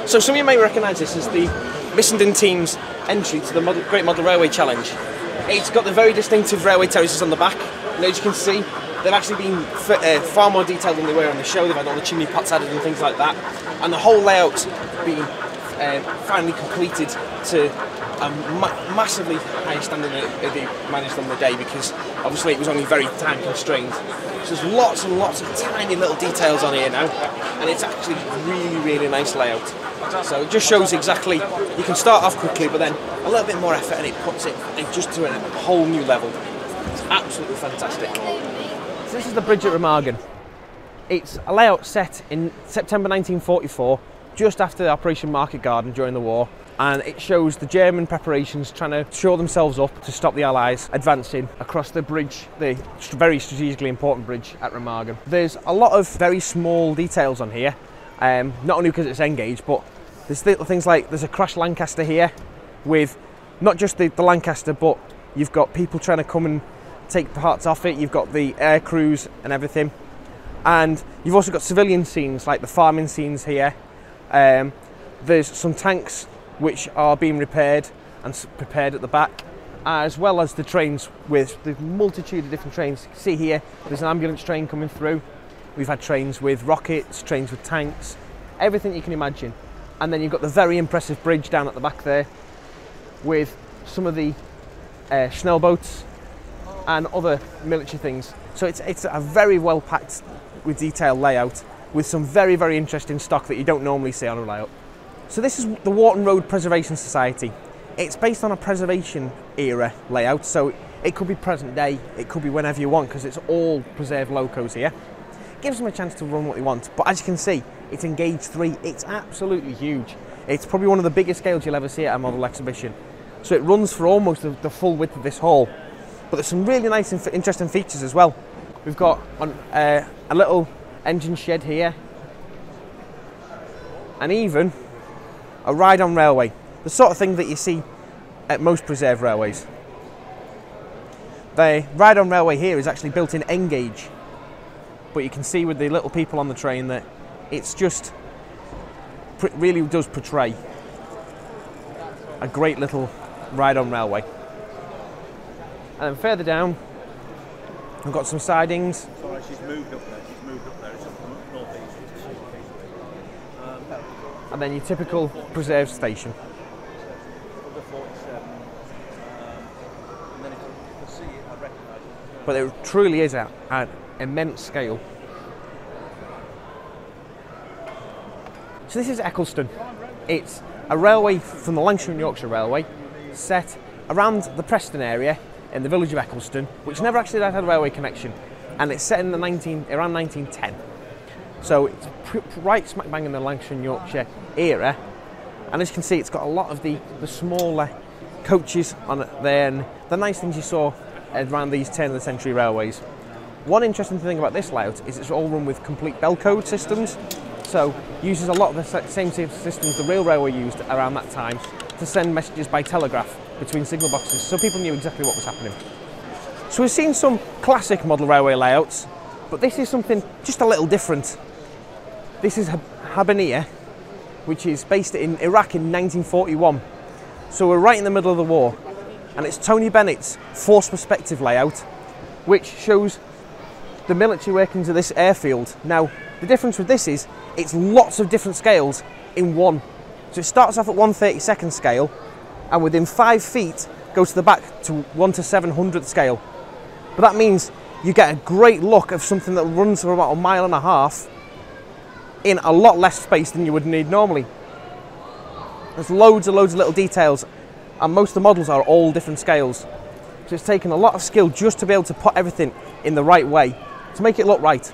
So some of you may recognise this as the Missenden team's entry to the Great Model Railway Challenge. It's got the very distinctive railway terraces on the back, and as you can see, they've actually been far more detailed than they were on the show. They've had all the chimney pots added and things like that, and the whole layout's been finally completed to a massively higher standard than they managed on the day, because obviously it was only very time constrained. So there's lots and lots of tiny little details on here now, and it's actually really nice layout. So it just shows exactly, you can start off quickly, but then a little bit more effort and it puts it just to a whole new level. It's absolutely fantastic. So this is the bridge at Remagen. It's a layout set in September 1944, just after the Operation Market Garden during the war, and it shows the German preparations trying to shore themselves up to stop the Allies advancing across the bridge, the very strategically important bridge at Remagen. There's a lot of very small details on here, not only because it's engaged, but there's little things like there's a crashed Lancaster here with not just the Lancaster, but you've got people trying to come and take parts off it, you've got the air crews and everything, and you've also got civilian scenes like the farming scenes here. There's some tanks which are being repaired and prepared at the back, as well as the trains with the multitude of different trains. You can see here there's an ambulance train coming through. We've had trains with rockets, trains with tanks, everything you can imagine. And then you've got the very impressive bridge down at the back there with some of the Schnell boats and other military things. So it's a very well packed with detailed layout with some very interesting stock that you don't normally see on a layout. So this is the Wharton Road Preservation Society. It's based on a preservation era layout, so it could be present day, it could be whenever you want, because it's all preserved locos here. Gives them a chance to run what they want, but as you can see, it's in gauge 3, it's absolutely huge. It's probably one of the biggest scales you'll ever see at a model exhibition. So it runs for almost the full width of this hall. But there's some really nice and interesting features as well. We've got a little engine shed here, and even a ride-on railway, the sort of thing that you see at most preserved railways. The ride-on railway here is actually built in N-gauge, but you can see with the little people on the train that it's just really does portray a great little ride-on railway. And then further down, we've got some sidings. Sorry, she's moved up there. It's up northeast. And then your typical preserved station. But it truly is at an immense scale. So this is Eccleston. It's a railway from the Lancashire and Yorkshire Railway set around the Preston area in the village of Eccleston, which never actually had a railway connection, and it's set in around 1910. So it's right smack bang in the Lancashire and Yorkshire era, and as you can see, it's got a lot of the smaller coaches on it there, and the nice things you saw around these turn of the century railways. One interesting thing about this layout is it's all run with complete bell code systems, so uses a lot of the same systems the rail railway used around that time to send messages by telegraph between signal boxes, so people knew exactly what was happening. So we've seen some classic model railway layouts, but this is something just a little different. This is Habbaniya, which is based in Iraq in 1941. So we're right in the middle of the war, and it's Tony Bennett's force perspective layout, which shows the military workings of this airfield. Now, the difference with this is it's lots of different scales in one. So it starts off at 1/32nd scale, and within 5 feet goes to the back to 1/700th scale. But that means you get a great look of something that runs for about 1.5 miles in a lot less space than you would need normally. There's loads and loads of little details, and most of the models are all different scales. So it's taken a lot of skill just to be able to put everything in the right way to make it look right.